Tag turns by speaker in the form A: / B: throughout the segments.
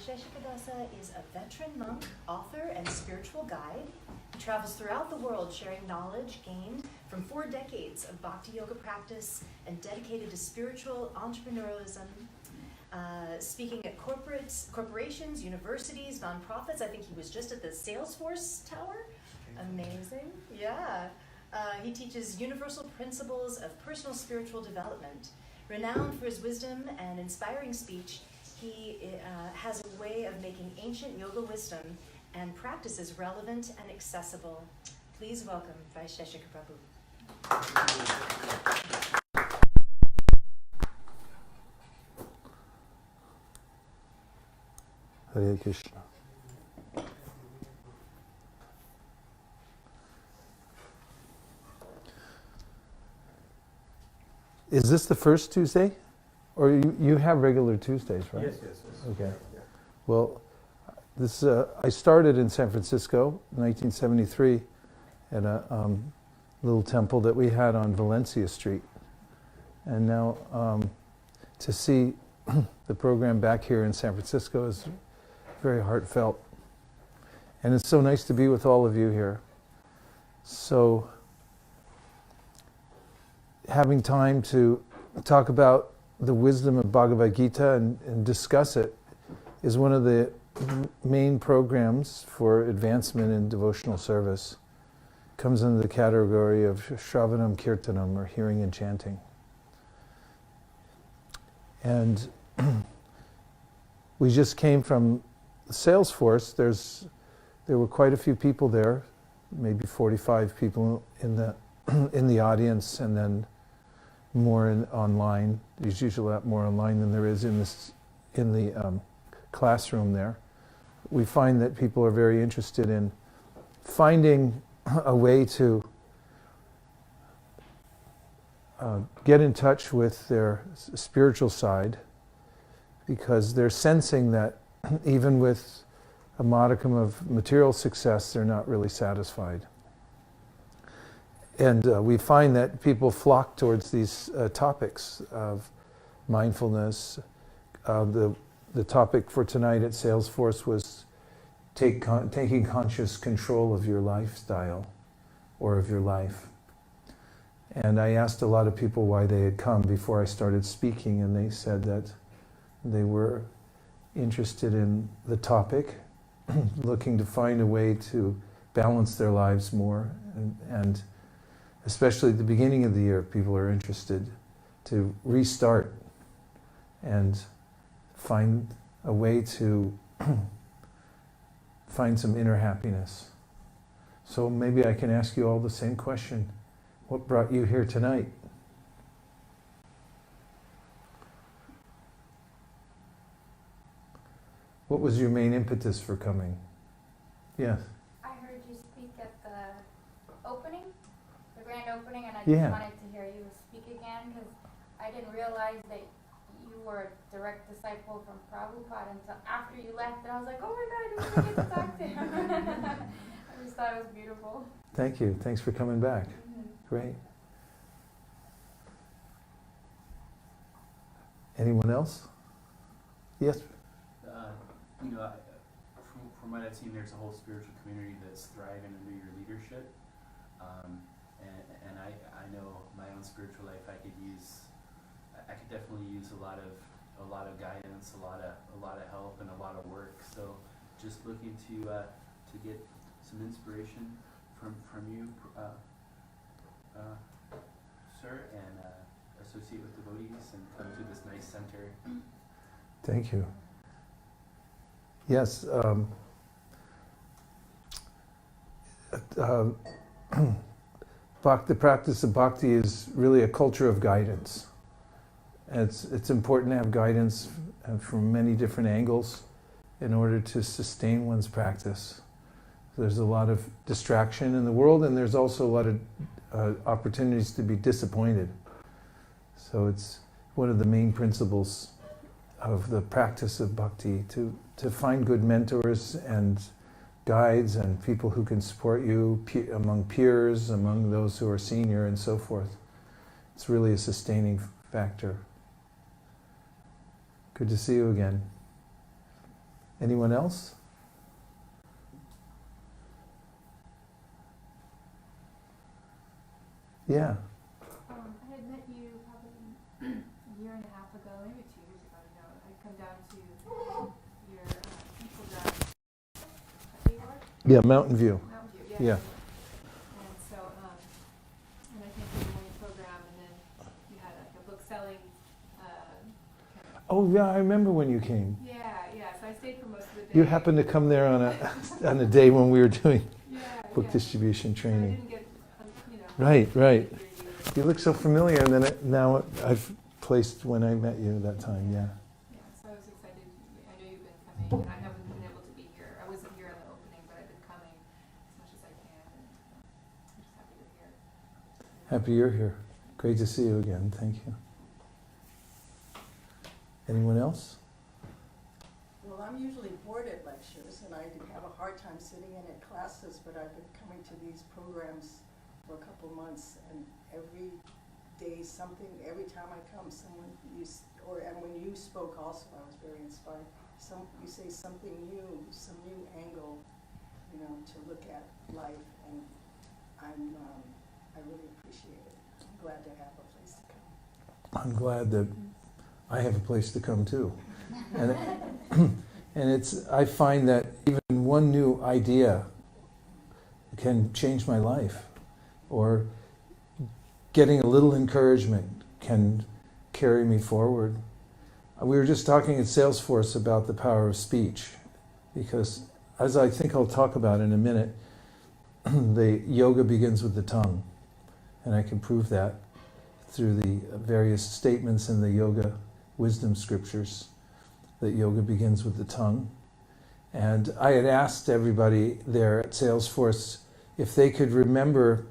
A: Vaisheshikadasa is a veteran monk, author, and spiritual guide. He travels throughout the world sharing knowledge gained from 4 decades of Bhakti yoga practice and dedicated to spiritual entrepreneurialism, speaking at corporations, universities, nonprofits. I think he was just at the Salesforce Tower. Amazing. Yeah. He teaches universal principles of personal spiritual development. Renowned for his wisdom and inspiring speech, he has a way of making ancient yoga wisdom and practices relevant and accessible. Please welcome Vaisheshika Prabhu.
B: Hare Krishna. Is this the first Tuesday? Or you have regular Tuesdays, right?
C: Yes.
B: Okay. Well, this I started in San Francisco in 1973 at a little temple that we had on Valencia Street. And now to see the program back here in San Francisco is very heartfelt. And it's so nice to be with all of you here. So having time to talk about the wisdom of Bhagavad Gita and discuss it is one of the main programs for advancement in devotional service. Comes under the category of Shravanam Kirtanam, or hearing and chanting. And we just came from Salesforce. There were quite a few people there, maybe 45 people in the audience, and then more online. There's usually a lot more online than there is in the classroom there. We find that people are very interested in finding a way to get in touch with their spiritual side, because they're sensing that even with a modicum of material success, they're not really satisfied. And we find that people flock towards these topics of mindfulness. The topic for tonight at Salesforce was taking conscious control of your lifestyle or of your life. And I asked a lot of people why they had come before I started speaking, and they said that they were interested in the topic, looking to find a way to balance their lives more, and especially at the beginning of the year, people are interested to restart and find a way to find some inner happiness. So maybe I can ask you all the same question. What brought you here tonight? What was your main impetus for coming? Yes?
D: I heard you speak at the opening, the grand opening, and I just
B: Yeah.
D: wanted to hear you speak again, because I didn't realize that you were a direct disciple from Prabhupada until after you left, and I was like, oh my God, I didn't get to talk to him. I just thought it was beautiful.
B: Thank you. Thanks for coming back.
D: Mm-hmm.
B: Great. Anyone else? Yes?
C: From what I've seen, there's a whole spiritual community that's thriving under your leadership. And I know my own spiritual life, I could definitely use a lot of guidance, a lot of help, and a lot of work. So just looking to get some inspiration from you, sir, and associate with devotees and come to this nice center.
B: Thank you. Yes. The practice of bhakti is really a culture of guidance. And it's important to have guidance from many different angles in order to sustain one's practice. There's a lot of distraction in the world, and there's also a lot of opportunities to be disappointed. So it's one of the main principles of the practice of bhakti, to find good mentors and guides and people who can support you among peers, among those who are senior, and so forth. It's really a sustaining factor. Good to see you again. Anyone else? Yeah.
E: I had met you probably a year and a half ago, maybe 2 years ago now. I'd come down to your program at Hayward,
B: Yeah, Mountain View.
E: Mountain View,
B: Yeah.
E: And so, and I came to the morning program, and then you had like a book selling, kind of,
B: Oh yeah, I remember when you came.
E: yeah. So I stayed for most of the day.
B: You happened to come there on a day when we were doing
E: yeah,
B: book
E: yeah.
B: distribution
E: So I
B: training.
E: didn't get, you know.
B: Right, right.
E: to hear you.
B: You look so familiar, and then now I've placed when I met you that time. Yeah.
E: Yeah, so I was excited. I know you've been coming, and I haven't been able to be here. I wasn't here in the opening, but I've been coming as much as I can, and I'm just happy you're here.
B: Happy you're here. Great to see you again. Thank you. Anyone else?
F: Well, I'm usually bored at lectures, and I have a hard time sitting in at classes, but I've been coming to these programs for a couple months, and every day something, every time I come, someone, and when you spoke also, I was very inspired. You say something new, some new angle, to look at life, and I really appreciate it. I'm glad to have a place to come.
B: I'm glad that I have a place to come too. And, I find that even one new idea can change my life, or getting a little encouragement can carry me forward. We were just talking at Salesforce about the power of speech, because as I think I'll talk about in a minute, the yoga begins with the tongue, and I can prove that through the various statements in the yoga wisdom scriptures, that yoga begins with the tongue. And I had asked everybody there at Salesforce if they could remember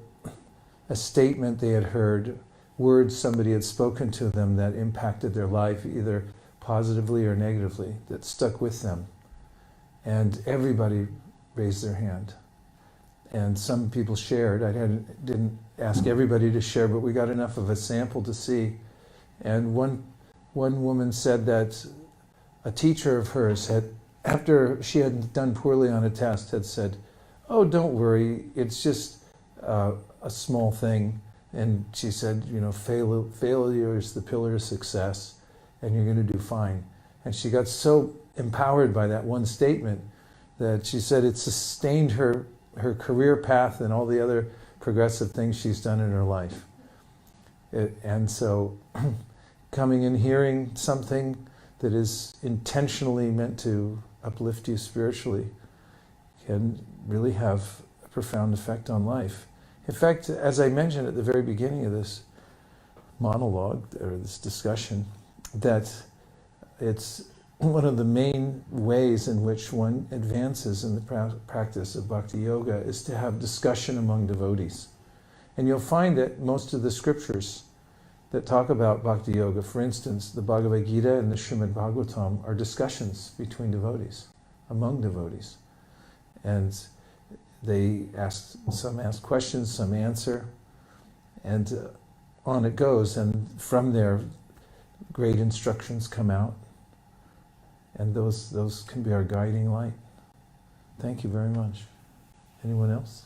B: a statement they had heard, words somebody had spoken to them that impacted their life, either positively or negatively, that stuck with them. And everybody raised their hand. And some people shared. I didn't ask everybody to share, but we got enough of a sample to see. And one woman said that a teacher of hers had, after she had done poorly on a test, had said, "Oh, don't worry, it's just a small thing." And she said, failure is the pillar of success, and you're going to do fine. And she got so empowered by that one statement that she said it sustained her career path and all the other progressive things she's done in her life. And so coming and hearing something that is intentionally meant to uplift you spiritually can really have a profound effect on life. In fact, as I mentioned at the very beginning of this monologue, or this discussion, that it's one of the main ways in which one advances in the practice of Bhakti Yoga is to have discussion among devotees. And you'll find that most of the scriptures that talk about Bhakti Yoga, for instance, the Bhagavad Gita and the Srimad Bhagavatam, are discussions between devotees, among devotees. And some ask questions, some answer, and on it goes. And from there, great instructions come out. And those can be our guiding light. Thank you very much. Anyone else?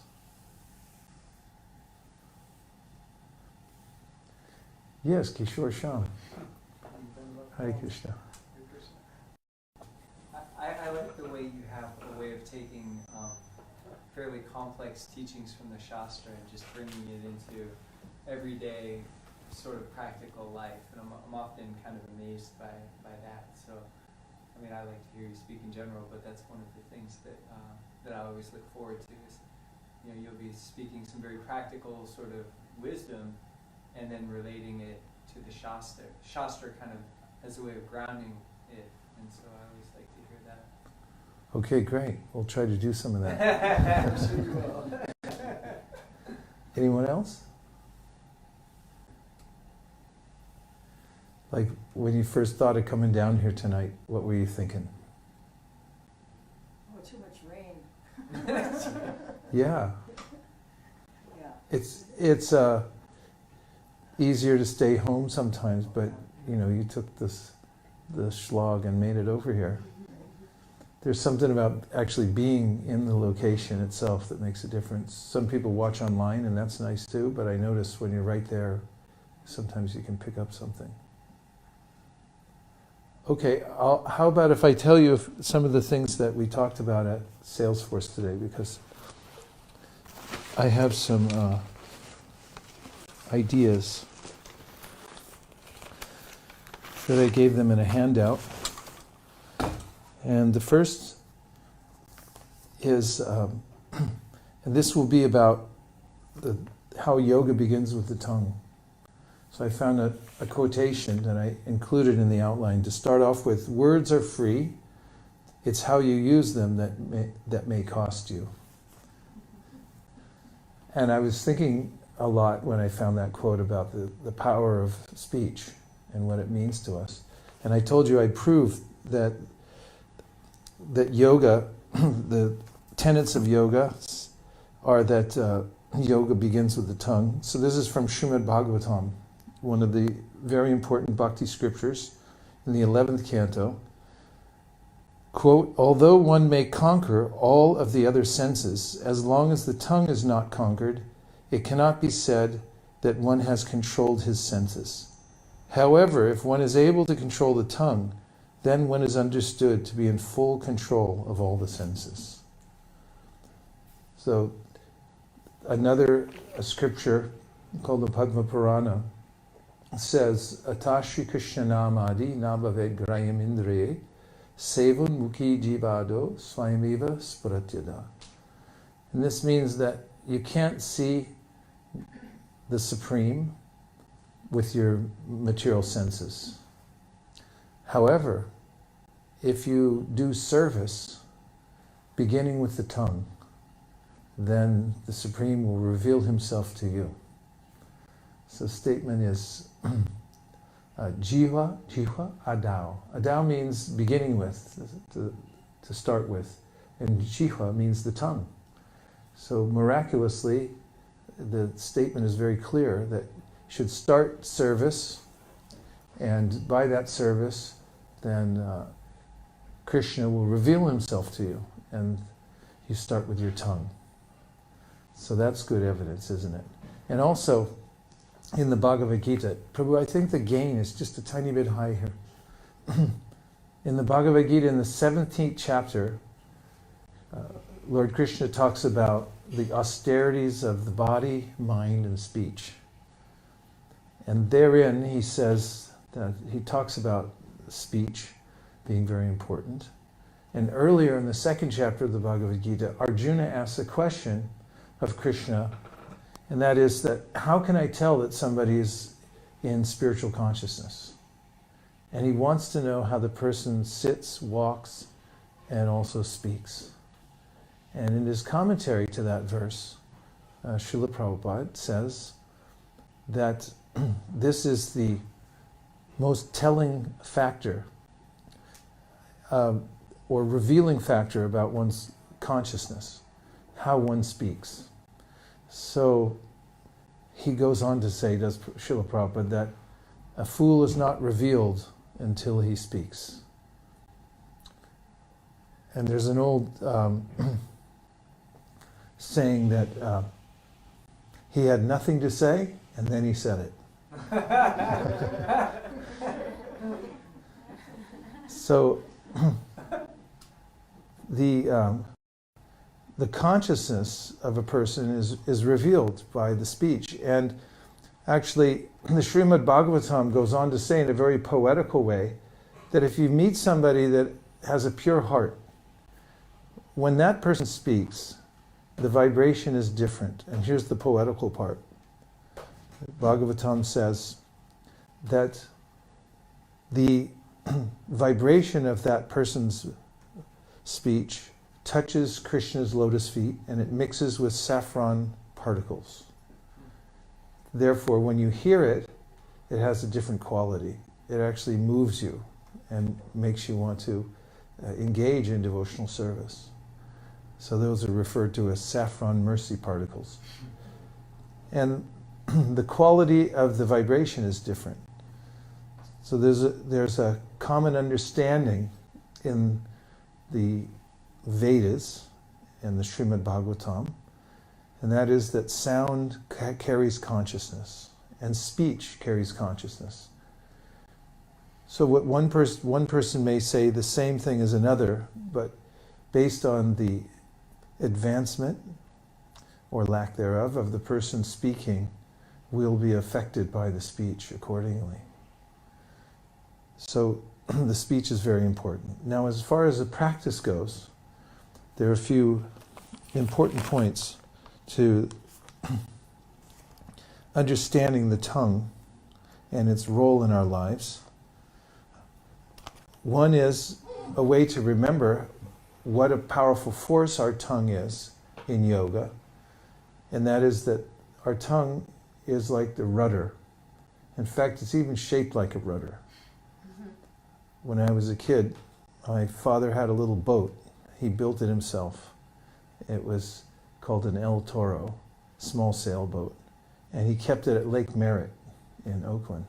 B: Yes, Kishore Sham. Hare Krishna.
G: I like the way you have a way of taking fairly complex teachings from the Shastra and just bringing it into everyday sort of practical life. And I'm often kind of amazed by that. So, I mean, I like to hear you speak in general, but that's one of the things that I always look forward to is, you'll be speaking some very practical sort of wisdom and then relating it to the Shastra. Shastra kind of has a way of grounding it, and so I always like to hear that.
B: Okay, great. We'll try to do some of that.
G: I'm sure you will.
B: Anyone else? Like, when you first thought of coming down here tonight, what were you thinking?
F: Oh, too much rain.
B: Yeah.
F: Yeah.
B: It's easier to stay home sometimes, but you took the slog and made it over here. there's something about actually being in the location itself that makes a difference. Some people watch online, and that's nice too, but I notice when you're right there, sometimes you can pick up something. Okay, how about if I tell you some of the things that we talked about at Salesforce today, because I have some ideas that I gave them in a handout. And the first is, and this will be about how yoga begins with the tongue. So I found a quotation that I included in the outline to start off with: words are free, it's how you use them that may cost you. And I was thinking a lot when I found that quote about the power of speech and what it means to us. And I told you I'd prove that yoga, the tenets of yoga are that yoga begins with the tongue. So this is from Srimad Bhagavatam, one of the very important bhakti scriptures in the 11th canto. Quote, although one may conquer all of the other senses, as long as the tongue is not conquered, it cannot be said that one has controlled his senses. However, if one is able to control the tongue, then one is understood to be in full control of all the senses. So, a scripture called the Padma Purana says, Atashri Krishnanamadi nabhaved grayam indriye sevun mukhi jivado swayamiva spuratyada. And this means that you can't see the Supreme with your material senses. However, if you do service, beginning with the tongue, then the Supreme will reveal himself to you. So the statement is, jiva, adao. Adao means beginning with, to start with, and jiva means the tongue. So miraculously, the statement is very clear that you should start service, and by that service, then Krishna will reveal himself to you, and you start with your tongue. So that's good evidence, isn't it? And also, in the Bhagavad Gita, Prabhu, I think the gain is just a tiny bit high here. In the Bhagavad Gita, in the 17th chapter, Lord Krishna talks about the austerities of the body, mind, and speech. And therein he says that he talks about speech being very important. And earlier in the 2nd chapter of the Bhagavad Gita, Arjuna asks a question of Krishna, and that is that how can I tell that somebody is in spiritual consciousness? And he wants to know how the person sits, walks, and also speaks. And in his commentary to that verse, Srila Prabhupada says that this is the most telling factor or revealing factor about one's consciousness, how one speaks. So he goes on to say, does Srila Prabhupada, that a fool is not revealed until he speaks. And there's an old saying that he had nothing to say, and then he said it. So the consciousness of a person is revealed by the speech. And actually, the Srimad Bhagavatam goes on to say in a very poetical way that if you meet somebody that has a pure heart, when that person speaks, the vibration is different. And here's the poetical part. Bhagavatam says that the vibration of that person's speech touches Krishna's lotus feet and it mixes with saffron particles. Therefore, when you hear it, it has a different quality. It actually moves you and makes you want to engage in devotional service. So those are referred to as saffron mercy particles. And the quality of the vibration is different. So there's a common understanding in the Vedas and the Srimad Bhagavatam, and that is that sound carries consciousness, and speech carries consciousness. So what one person may say the same thing as another, but based on the advancement or lack thereof of the person speaking, will be affected by the speech accordingly. So the speech is very important. Now, as far as the practice goes, there are a few important points to understanding the tongue and its role in our lives. One is a way to remember what a powerful force our tongue is in yoga, and that is that our tongue is like the rudder. In fact, it's even shaped like a rudder. When I was a kid, my father had a little boat. He built it himself. It was called an El Toro, small sailboat. And he kept it at Lake Merritt in Oakland.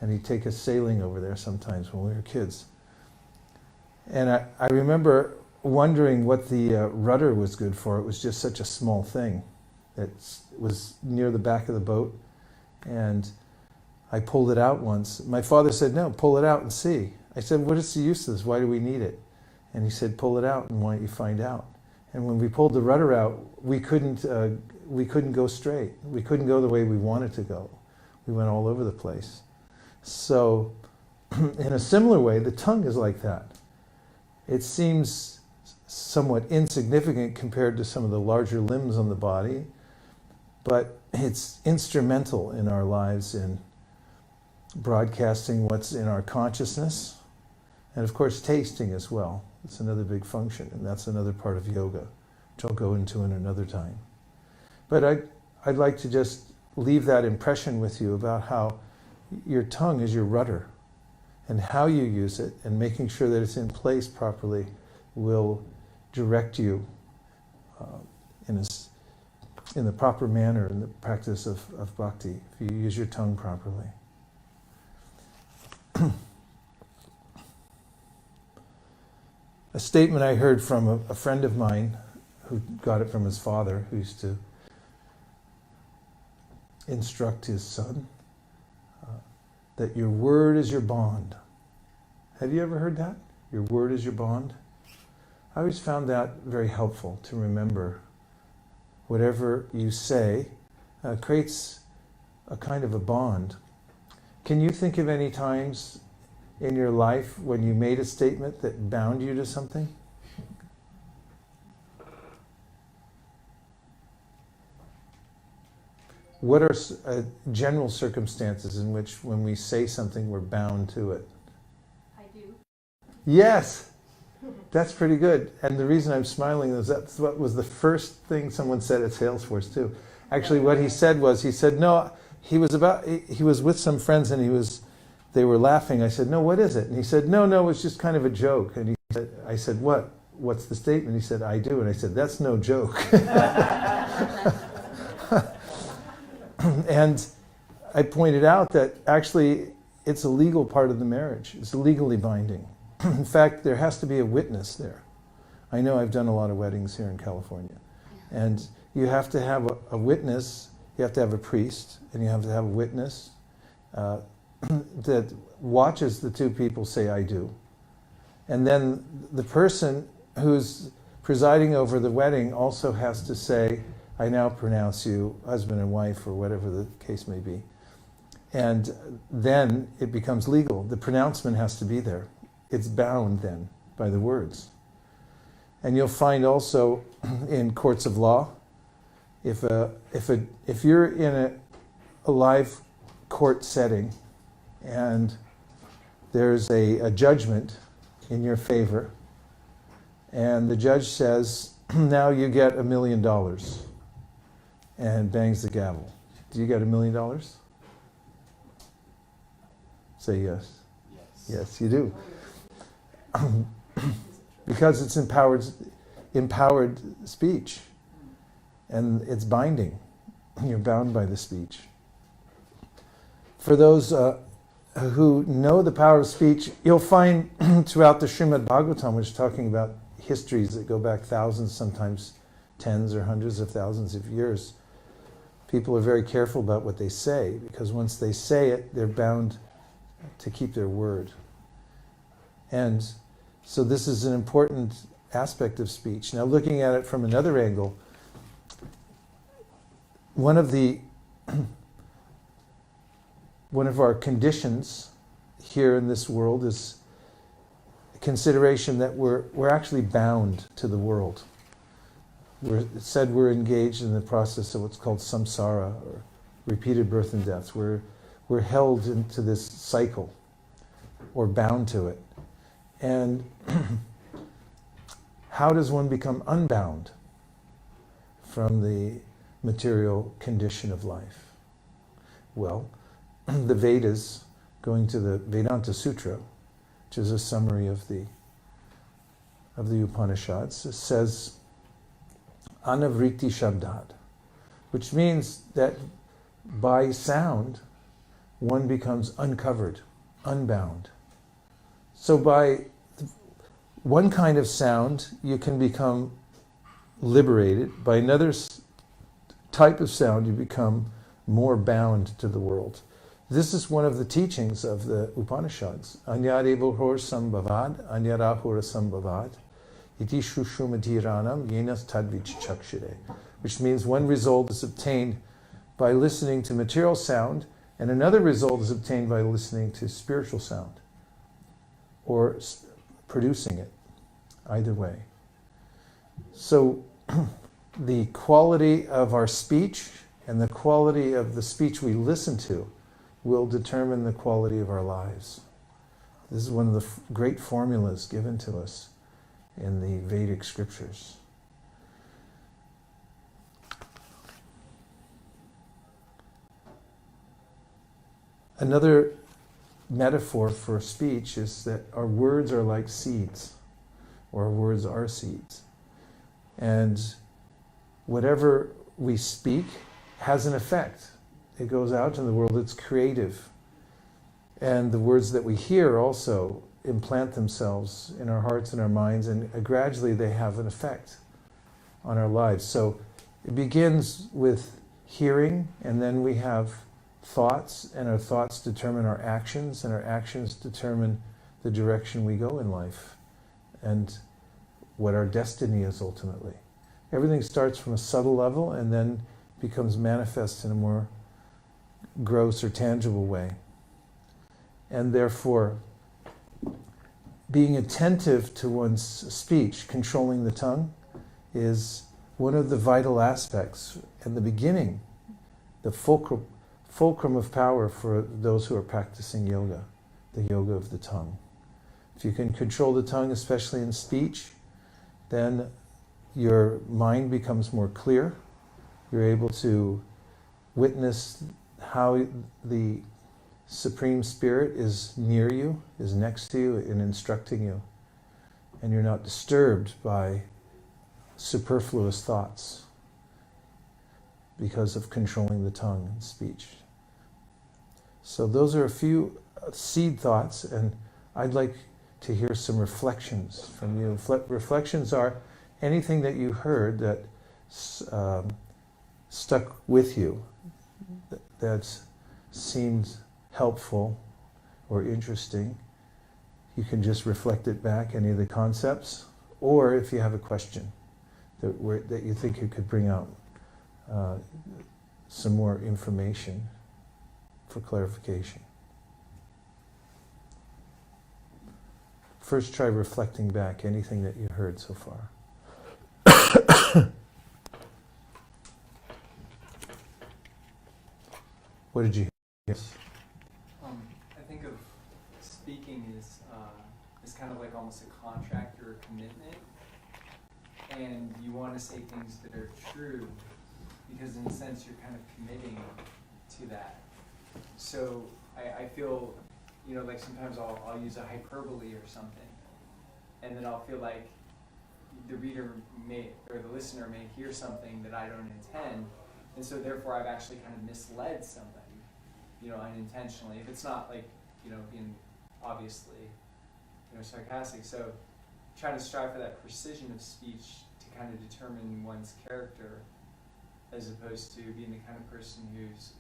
B: And he'd take us sailing over there sometimes when we were kids. And I remember wondering what the rudder was good for. It was just such a small thing that was near the back of the boat. And I pulled it out once. My father said, "No, pull it out and see." I said, "What is the use of this? Why do we need it?" And he said, "Pull it out and why don't you find out?" And when we pulled the rudder out, we couldn't go straight. We couldn't go the way we wanted to go. We went all over the place. So in a similar way, the tongue is like that. It seems somewhat insignificant compared to some of the larger limbs on the body, but it's instrumental in our lives in broadcasting what's in our consciousness, and of course tasting as well. It's another big function, and that's another part of yoga, which I'll go into in another time. But I'd like to just leave that impression with you about how your tongue is your rudder, and how you use it, and making sure that it's in place properly will direct you in the proper manner in the practice of bhakti, if you use your tongue properly. A statement I heard from a friend of mine who got it from his father, who used to instruct his son, that your word is your bond. Have you ever heard that? Your word is your bond? I always found that very helpful to remember. Whatever you say creates a kind of a bond. Can you think of any times in your life when you made a statement that bound you to something? What are general circumstances in which when we say something we're bound to it?
E: I do.
B: Yes! That's pretty good. And the reason I'm smiling is that's what was the first thing someone said at Salesforce too. Actually what he said, no, he was with some friends and they were laughing. I said, "No, what is it?" And he said, no, it's just kind of a joke. And I said, "What? What's the statement?" He said, "I do." And I said, "That's no joke." And I pointed out that actually it's a legal part of the marriage. It's legally binding. In fact, there has to be a witness there. I know I've done a lot of weddings here in California. And you have to have a witness, you have to have a priest, and you have to have a witness that watches the two people say, "I do." And then the person who's presiding over the wedding also has to say, "I now pronounce you husband and wife," or whatever the case may be. And then it becomes legal. The pronouncement has to be there. It's bound then by the words. And you'll find also in courts of law, if you're in a live court setting and there's a judgment in your favor, and the judge says, "Now you get $1 million," and bangs the gavel. Do you get $1 million? Say yes. Yes, you do. Because it's empowered speech, and it's binding. You're bound by the speech. For those who know the power of speech, you'll find throughout the Srimad Bhagavatam, which is talking about histories that go back thousands, sometimes tens or hundreds of thousands of years, people are very careful about what they say, because once they say it, they're bound to keep their word. And so this is an important aspect of speech. Now, looking at it from another angle, one of our conditions here in this world is consideration that we're actually bound to the world. It said we're engaged in the process of what's called samsara, or repeated birth and death. We're held into this cycle, or bound to it. And how does one become unbound from the material condition of life? Well, the Vedas, going to the Vedanta Sutra, which is a summary of the Upanishads, says anavriti shabdat, which means that by sound one becomes uncovered, unbound. So by one kind of sound you can become liberated. By another type of sound you become more bound to the world. This is one of the teachings of the Upanishads. Anyadevahor sambhavad, anyarahura sambhavad, iti shushumatiranam yenas tadvich chakshire. Which means one result is obtained by listening to material sound, and another result is obtained by listening to spiritual sound, or producing it, either way. So the quality of our speech and the quality of the speech we listen to will determine the quality of our lives. This is one of the great formulas given to us in the Vedic scriptures. Another metaphor for speech is that our words are like seeds, or our words are seeds. And whatever we speak has an effect. It goes out in the world, it's creative. And the words that we hear also implant themselves in our hearts and our minds, and gradually they have an effect on our lives. So it begins with hearing, and then we have thoughts, and our thoughts determine our actions, and our actions determine the direction we go in life, and what our destiny is ultimately. Everything starts from a subtle level and then becomes manifest in a more gross or tangible way. And therefore, being attentive to one's speech, controlling the tongue, is one of the vital aspects and the beginning, the fulcrum of power for those who are practicing yoga, the yoga of the tongue. If you can control the tongue, especially in speech, then your mind becomes more clear. You're able to witness how the Supreme Spirit is near you, is next to you, and instructing you. And you're not disturbed by superfluous thoughts because of controlling the tongue and speech. So those are a few seed thoughts, and I'd like to hear some reflections from you. Reflections are anything that you heard that stuck with you, that seemed helpful or interesting. You can just reflect it back, any of the concepts, or if you have a question that you think you could bring out some more information for clarification. First, try reflecting back anything that you heard so far. What did you hear?
G: I think of speaking as kind of like almost a contract or a commitment, and you want to say things that are true because in a sense you're kind of committing to that. So I feel, like sometimes I'll use a hyperbole or something, and then I'll feel like the reader or the listener may hear something that I don't intend, and so therefore I've actually kind of misled somebody, unintentionally. If it's not like, being obviously, sarcastic. So trying to strive for that precision of speech to kind of determine one's character, as opposed to being the kind of person who's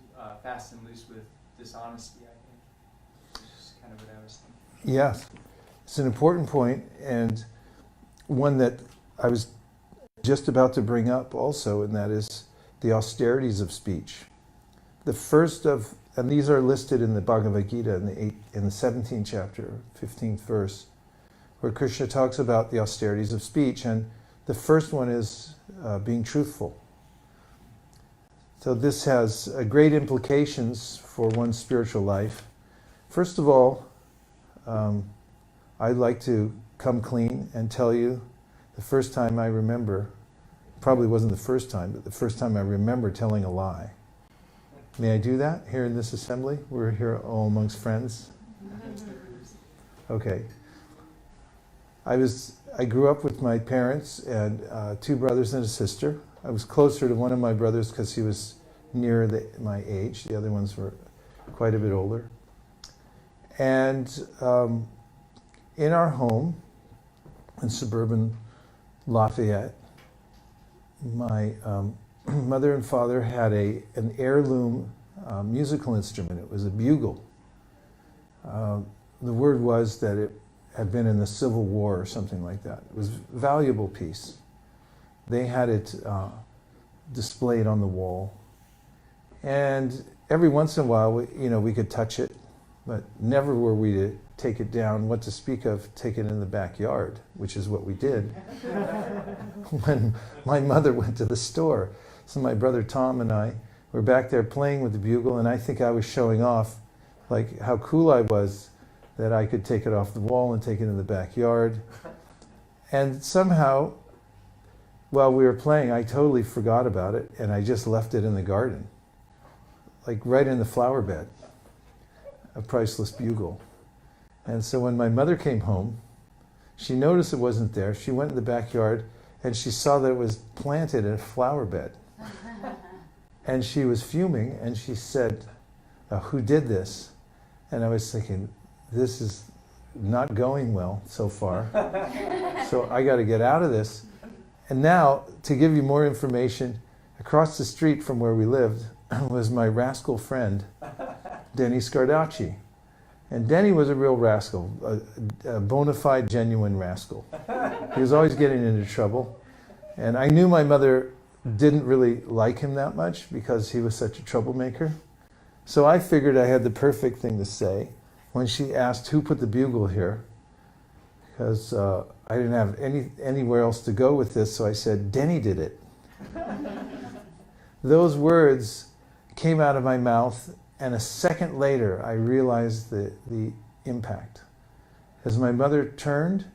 G: fast and loose with dishonesty, I think. Which is kind of what I was thinking.
B: Yes, it's an important point, and one that I was just about to bring up also, and that is the austerities of speech. The first of, and these are listed in the Bhagavad Gita in the 17th chapter, 15th verse, where Krishna talks about the austerities of speech, and the first one is being truthful. So this has great implications for one's spiritual life. First of all, I'd like to come clean and tell you the first time I remember, probably wasn't the first time, but the first time I remember telling a lie. May I do that here in this assembly? We're here all amongst friends. Okay. I grew up with my parents and 2 brothers and a sister. I was closer to one of my brothers because he was near my age. The other ones were quite a bit older. And in our home in suburban Lafayette, my mother and father had an heirloom musical instrument. It was a bugle. The word was that it had been in the Civil War or something like that. It was a valuable piece. They had it displayed on the wall. And every once in a while, we could touch it, but never were we to take it down, what to speak of, take it in the backyard, which is what we did when my mother went to the store. So my brother Tom and I were back there playing with the bugle, and I think I was showing off like how cool I was that I could take it off the wall and take it in the backyard. And somehow, while we were playing, I totally forgot about it, and I just left it in the garden, like right in the flower bed, a priceless bugle. And so when my mother came home, she noticed it wasn't there. She went in the backyard, and she saw that it was planted in a flower bed. And she was fuming, and she said, "Who did this?" And I was thinking, this is not going well so far. So I got to get out of this. And now, to give you more information, across the street from where we lived was my rascal friend, Denny Scardacci. And Denny was a real rascal, a bona fide, genuine rascal. He was always getting into trouble. And I knew my mother didn't really like him that much because he was such a troublemaker. So I figured I had the perfect thing to say when she asked who put the bugle here, because I didn't have anywhere else to go with this, so I said, "Denny did it." Those words came out of my mouth, and a second later I realized the impact. As my mother turned,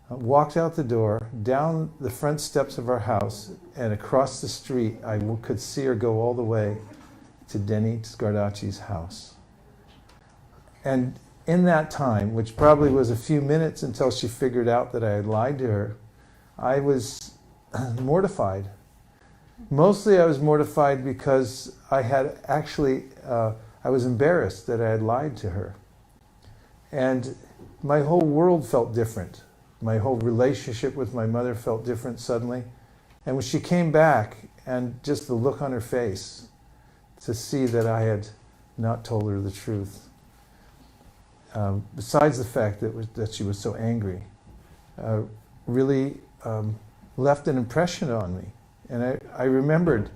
B: walked out the door, down the front steps of our house, and across the street, I could see her go all the way to Denny Scardacci's house. And in that time, which probably was a few minutes until she figured out that I had lied to her, I was mortified. Mostly I was mortified because I had actually, I was embarrassed that I had lied to her. And my whole world felt different. My whole relationship with my mother felt different suddenly. And when she came back, and just the look on her face, to see that I had not told her the truth, besides the fact that she was so angry, really left an impression on me. And I remembered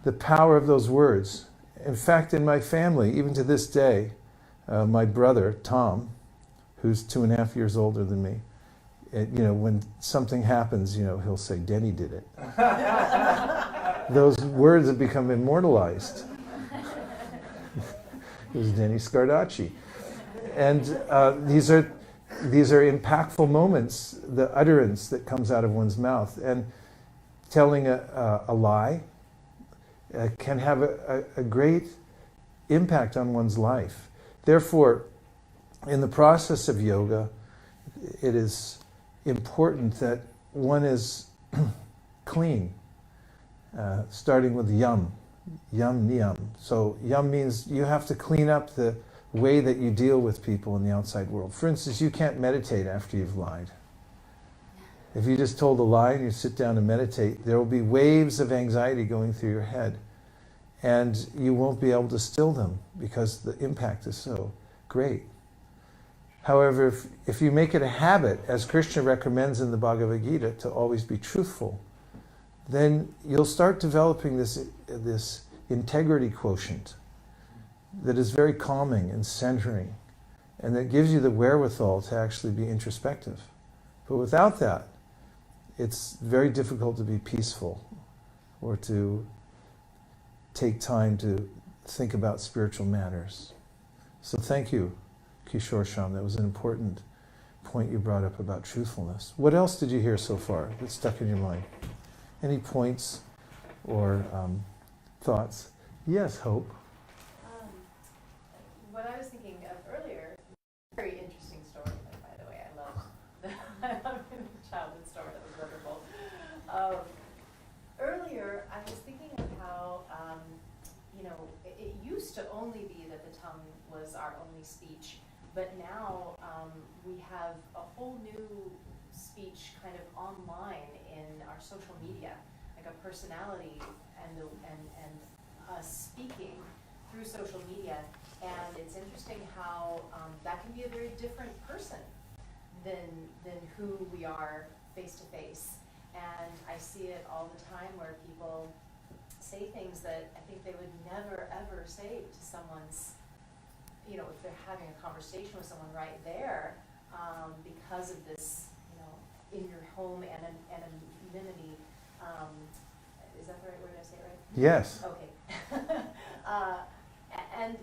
B: the power of those words. In fact, in my family, even to this day, my brother, Tom, who's 2.5 years older than me, when something happens, he'll say, "Denny did it." Those words have become immortalized. It was Denny Scardacci. And these are impactful moments, the utterance that comes out of one's mouth. And telling a lie can have a great impact on one's life. Therefore, in the process of yoga, it is important that one is clean, starting with yam niyam. So yam means you have to clean up the way that you deal with people in the outside world. For instance, you can't meditate after you've lied. If you just told a lie and you sit down and meditate, there will be waves of anxiety going through your head. And you won't be able to still them because the impact is so great. However, if you make it a habit, as Krishna recommends in the Bhagavad Gita, to always be truthful, then you'll start developing this integrity quotient that is very calming and centering, and that gives you the wherewithal to actually be introspective. But without that, it's very difficult to be peaceful or to take time to think about spiritual matters. So thank you, Kishore Sham. That was an important point you brought up about truthfulness. What else did you hear so far that stuck in your mind? Any points or thoughts? Yes, Hope.
A: What I was thinking of earlier, very interesting story, by the way. I love the childhood story. That was wonderful. Earlier, I was thinking of how, it used to only be that the tongue was our only speech, but now we have a whole new speech kind of online in our social media, like a personality and us speaking through social media. And it's interesting how that can be a very different person than who we are face to face. And I see it all the time where people say things that I think they would never ever say to someone's, if they're having a conversation with someone right there, because of this, in your home anonymity. Is that the right word? Did I say it right?
B: Yes.
A: Okay. And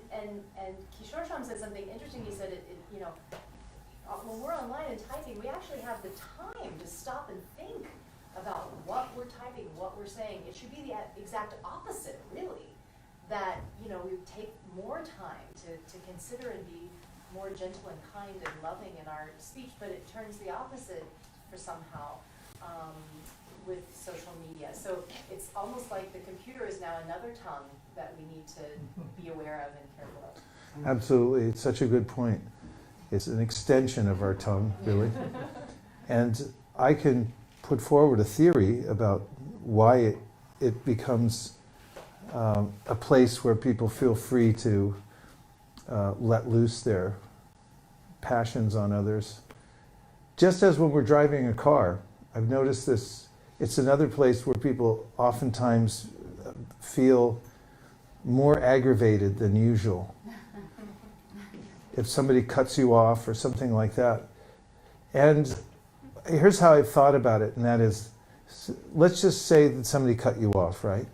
A: Kishore Sham said something interesting. He said, when we're online and typing, we actually have the time to stop and think about what we're typing, what we're saying. It should be the exact opposite, really. That, we would take more time to consider and be more gentle and kind and loving in our speech, but it turns the opposite for somehow with social media. So it's almost like the computer is now another tongue that we need to be aware of and careful of.
B: Absolutely. It's such a good point. It's an extension of our tongue, really. And I can put forward a theory about why it becomes a place where people feel free to let loose their passions on others. Just as when we're driving a car, I've noticed this, it's another place where people oftentimes feel more aggravated than usual. If somebody cuts you off or something like that. And here's how I've thought about it, and that is, let's just say that somebody cut you off, right?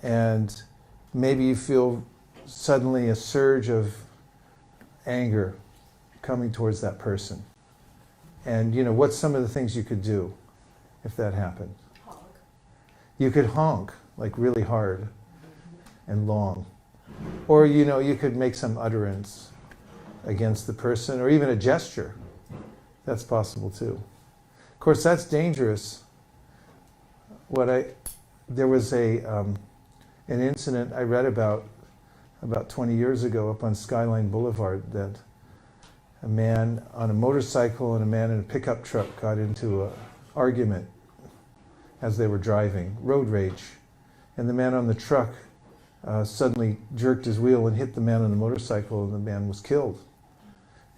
B: And maybe you feel suddenly a surge of anger coming towards that person. And what's some of the things you could do if that happened?
F: Honk.
B: You could honk, like really hard and long. Or, you could make some utterance against the person, or even a gesture. That's possible too. Of course, that's dangerous. There was an incident I read about 20 years ago up on Skyline Boulevard, that a man on a motorcycle and a man in a pickup truck got into an argument as they were driving, road rage. And the man on the truck suddenly jerked his wheel and hit the man on the motorcycle, and the man was killed.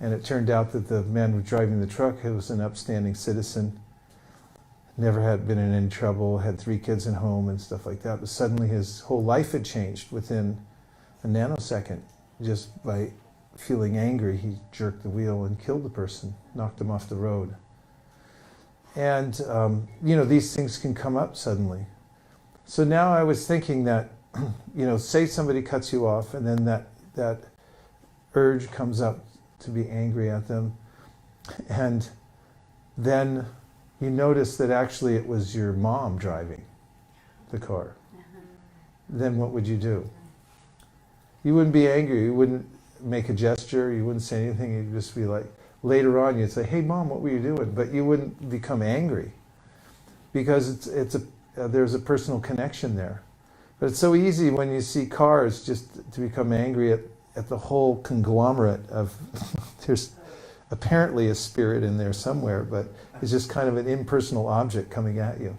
B: And it turned out that the man who was driving the truck was an upstanding citizen, never had been in any trouble, had 3 kids at home and stuff like that. But suddenly his whole life had changed within a nanosecond. Just by feeling angry, he jerked the wheel and killed the person, knocked him off the road. And, these things can come up suddenly. So now I was thinking that, say somebody cuts you off, and then that urge comes up to be angry at them, and then you notice that actually it was your mom driving the car. Then what would you do? You wouldn't be angry, you wouldn't make a gesture, you wouldn't say anything, you'd just be like, later on you'd say, "Hey Mom, what were you doing?" But you wouldn't become angry, because there's a personal connection there. But it's so easy when you see cars just to become angry at the whole conglomerate of, there's apparently a spirit in there somewhere, but It's just kind of an impersonal object coming at you.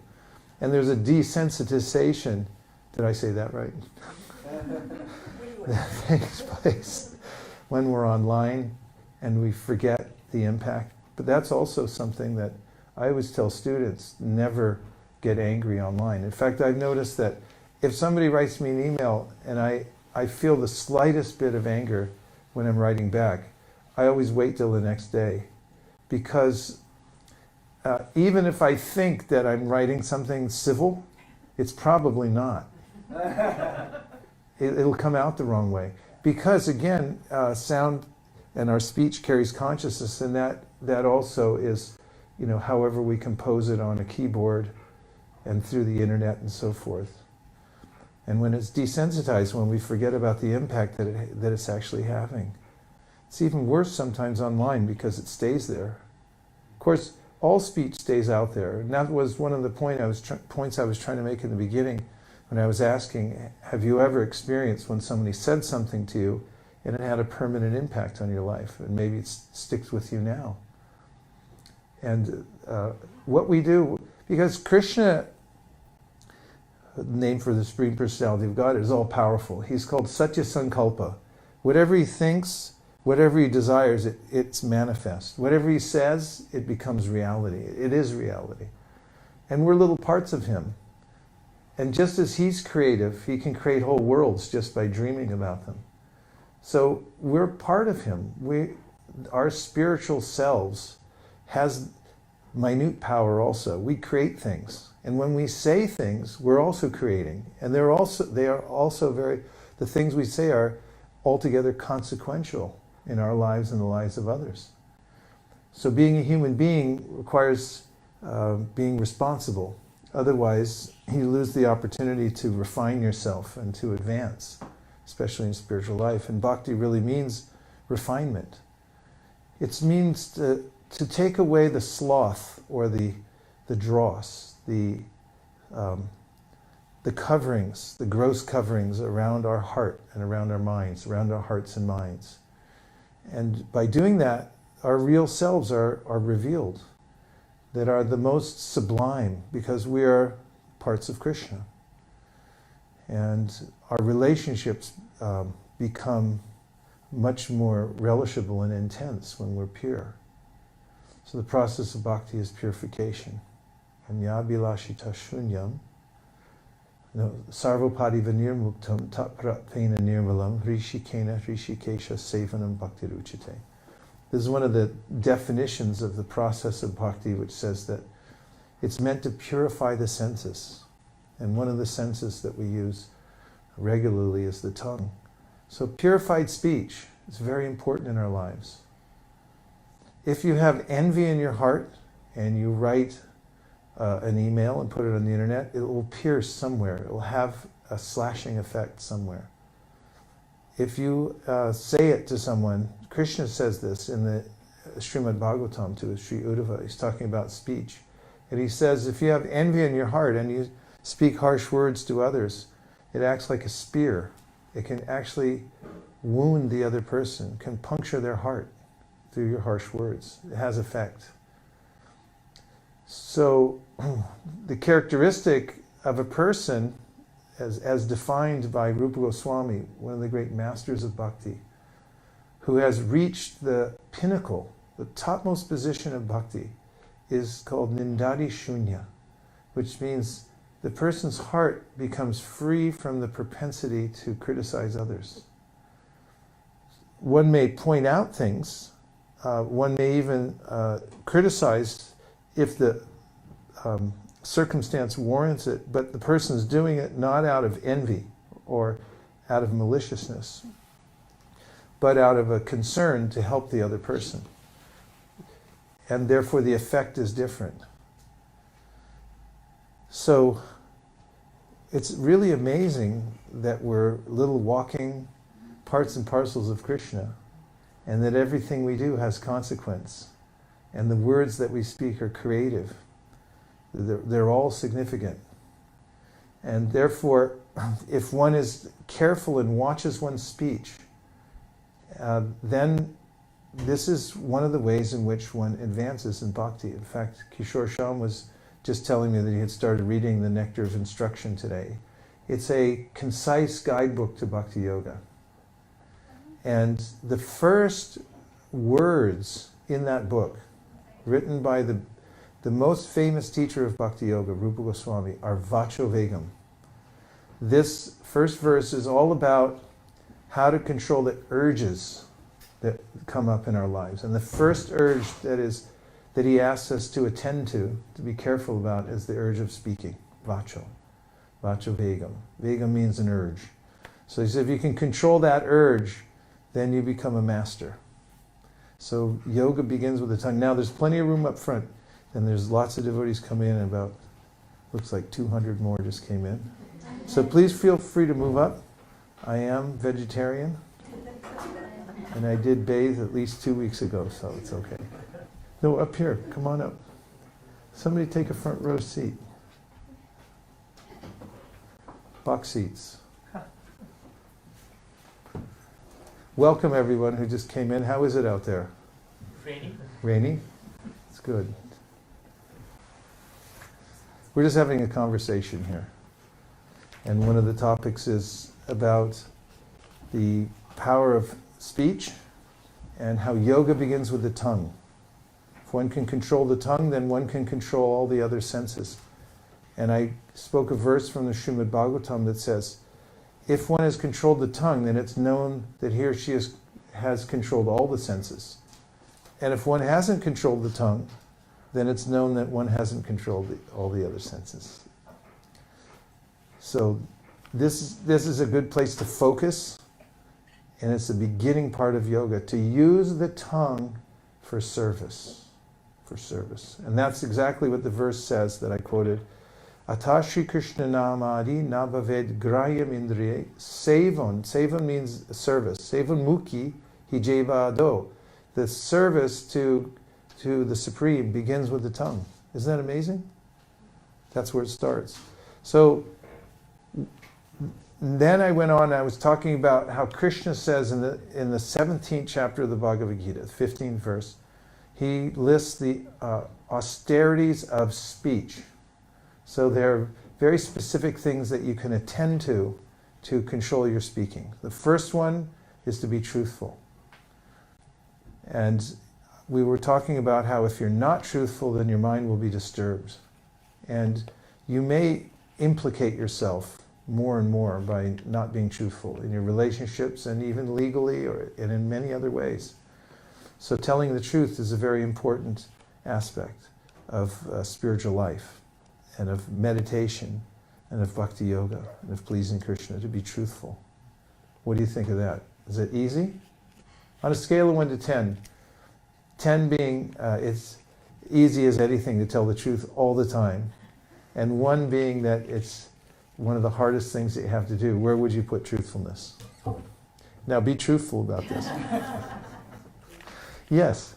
B: And there's a desensitization, did I say that right? That takes place when we're online and we forget the impact. But that's also something that I always tell students, never get angry online. In fact, I've noticed that if somebody writes me an email and I feel the slightest bit of anger when I'm writing back, I always wait till the next day. Because even if I think that I'm writing something civil, it's probably not. It'll come out the wrong way. Because again, sound and our speech carries consciousness, and that also is, however we compose it on a keyboard and through the internet and so forth. And when it's desensitized, when we forget about the impact that it's actually having. It's even worse sometimes online because it stays there. Of course, all speech stays out there. And that was one of the points I was trying to make in the beginning when I was asking, have you ever experienced when somebody said something to you and it had a permanent impact on your life, and maybe it sticks with you now? And what we do, because Krishna, the name for the Supreme Personality of God, is all-powerful. He's called Satya Sankalpa. Whatever he thinks, whatever he desires, it's manifest. Whatever he says, it becomes reality. It is reality. And we're little parts of him. And just as he's creative, he can create whole worlds just by dreaming about them. So we're part of him. Our spiritual selves has minute power also. We create things. And when we say things, we're also creating. And they are also the things we say are altogether consequential in our lives and the lives of others. So being a human being requires being responsible. Otherwise, you lose the opportunity to refine yourself and to advance, especially in spiritual life. And bhakti really means refinement. It means to take away the sloth or the dross, the coverings, the gross coverings around our heart and around our minds, around our hearts and minds. And by doing that, our real selves are revealed, that are the most sublime, because we are parts of Krishna. And our relationships become much more relishable and intense when we're pure. So the process of bhakti is purification. Anyabilashita shunyam, sarvopadi vanirmuktam tatprapena nirmalam rishikena rishikesha sevanam bhakti ruchite. This is one of the definitions of the process of bhakti, which says that it's meant to purify the senses. And one of the senses that we use regularly is the tongue. So purified speech is very important in our lives. If you have envy in your heart and you write an email and put it on the internet, it will pierce somewhere. It will have a slashing effect somewhere. If you say it to someone, Krishna says this in the Srimad Bhagavatam to Sri Uddhava. He's talking about speech. And he says, if you have envy in your heart and you speak harsh words to others, it acts like a spear. It can actually wound the other person, can puncture their heart through your harsh words. It has effect. So the characteristic of a person, as defined by Rupa Goswami, one of the great masters of bhakti, who has reached the pinnacle, the topmost position of bhakti, is called nindadi shunya, which means the person's heart becomes free from the propensity to criticize others. One may point out things, one may even criticize if the circumstance warrants it, but the person's doing it not out of envy or out of maliciousness, but out of a concern to help the other person. And therefore the effect is different. So it's really amazing that we're little walking parts and parcels of Krishna, and that everything we do has consequence, and the words that we speak are creative. They're all significant. And therefore, if one is careful and watches one's speech, then this is one of the ways in which one advances in bhakti. In fact, Kishore Sham was just telling me that he had started reading the Nectar of Instruction today. It's a concise guidebook to bhakti yoga. And the first words in that book, written by the most famous teacher of bhakti yoga, Rupa Goswami, are Vacho Vegam. This first verse is all about how to control the urges that come up in our lives. And the first urge that he asks us to attend to be careful about, is the urge of speaking, Vacho Vegam. Vegam means an urge. So he said, if you can control that urge, then you become a master. So yoga begins with the tongue. Now there's plenty of room up front, and there's lots of devotees come in, and about, looks like 200 more just came in. So please feel free to move up. I am vegetarian, and I did bathe at least 2 weeks ago, so it's okay. No, up here, come on up. Somebody take a front row seat. Box seats. Welcome everyone who just came in. How is it out there?
H: Rainy.
B: Rainy? It's good. We're just having a conversation here. And one of the topics is about the power of speech and how yoga begins with the tongue. If one can control the tongue, then one can control all the other senses. And I spoke a verse from the Srimad Bhagavatam that says, if one has controlled the tongue, then it's known that he or she has controlled all the senses. And if one hasn't controlled the tongue, then it's known that one hasn't controlled all the other senses. So this is a good place to focus, and it's the beginning part of yoga, to use the tongue for service. For service. And that's exactly what the verse says that I quoted. Ata Shri Krishna namadi nabhaved grayam indriye sevon. Sevon means service. Sevon mukhi hijeva ado. The service to the Supreme begins with the tongue. Isn't that amazing? That's where it starts. So then I went on, I was talking about how Krishna says in the 17th chapter of the Bhagavad Gita, the 15th verse, he lists the austerities of speech. So there are very specific things that you can attend to control your speaking. The first one is to be truthful. And we were talking about how if you're not truthful, then your mind will be disturbed. And you may implicate yourself more and more by not being truthful in your relationships and even legally and in many other ways. So telling the truth is a very important aspect of spiritual life and of meditation and of bhakti yoga and of pleasing Krishna, to be truthful. What do you think of that? Is it easy? On a scale of 1 to 10, 10 being it's easy as anything to tell the truth all the time, and 1 being that it's one of the hardest things that you have to do, where would you put truthfulness? Now be truthful about this. Yes?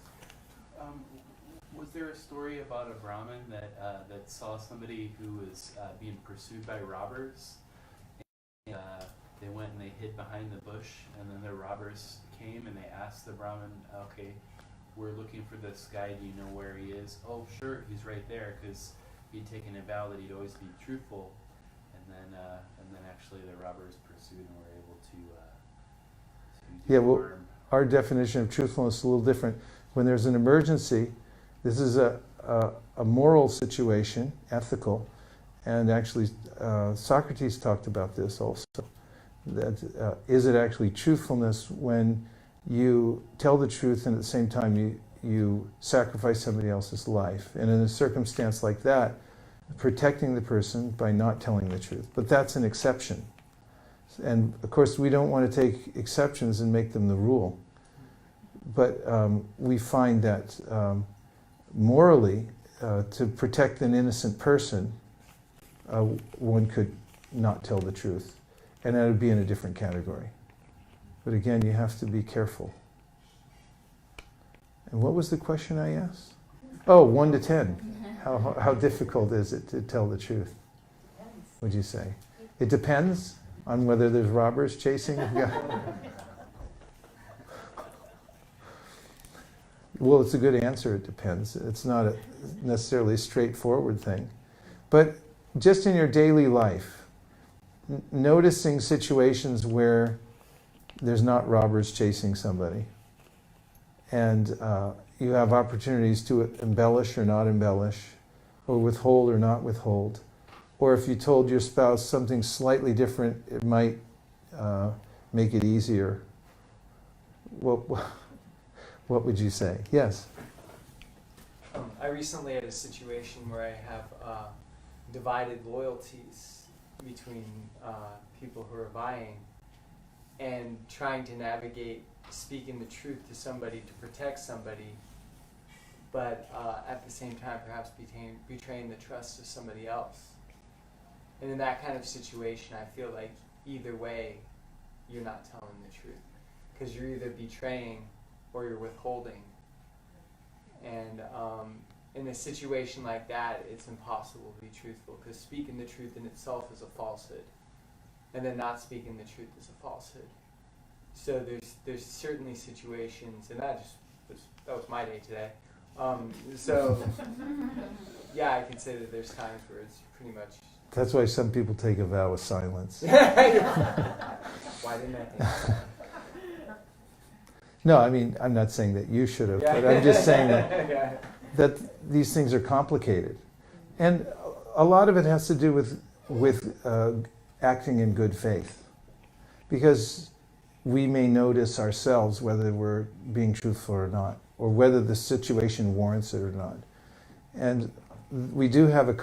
C: Was there a story about a Brahmin that saw somebody who was being pursued by robbers? And, they went and they hid behind the bush, and then the robbers came and they asked the Brahmin, okay, we're looking for this guy, do you know where he is? Oh, sure, he's right there, because he'd taken a vow that he'd always be truthful. And then actually the robbers pursued and were able to
B: Yeah, well,
C: harm.
B: our definition of truthfulness is a little different. When there's an emergency, this is a moral situation, ethical, and actually Socrates talked about this also. That is it actually truthfulness when you tell the truth and at the same time you sacrifice somebody else's life? And in a circumstance like that, protecting the person by not telling the truth. But that's an exception. And of course we don't want to take exceptions and make them the rule. But we find that morally, to protect an innocent person, one could not tell the truth. And that would be in a different category. But again, you have to be careful. And what was the question I asked? Oh, 1 to 10. How difficult is it to tell the truth? Would you say? It depends on whether there's robbers chasing. Well, it's a good answer. It depends. It's not a necessarily a straightforward thing. But just in your daily life, noticing situations where there's not robbers chasing somebody, and you have opportunities to embellish or not embellish, or withhold or not withhold. Or if you told your spouse something slightly different, it might make it easier. What would you say? Yes?
G: I recently had a situation where I have divided loyalties between people who are buying, and trying to navigate speaking the truth to somebody to protect somebody, but at the same time perhaps betraying the trust of somebody else. And in that kind of situation, I feel like either way, you're not telling the truth, because you're either betraying or you're withholding. And in a situation like that, it's impossible to be truthful, because speaking the truth in itself is a falsehood, and then not speaking the truth is a falsehood. So there's certainly situations, and that was my day today. So yeah, I can say that there's times where it's pretty much.
B: That's why some people take a vow of silence.
G: Why didn't I think of that?
B: No, I mean, I'm not saying that you should have, but I'm just saying that these things are complicated. And a lot of it has to do with acting in good faith. Because we may notice ourselves whether we're being truthful or not, or whether the situation warrants it or not. And we do have a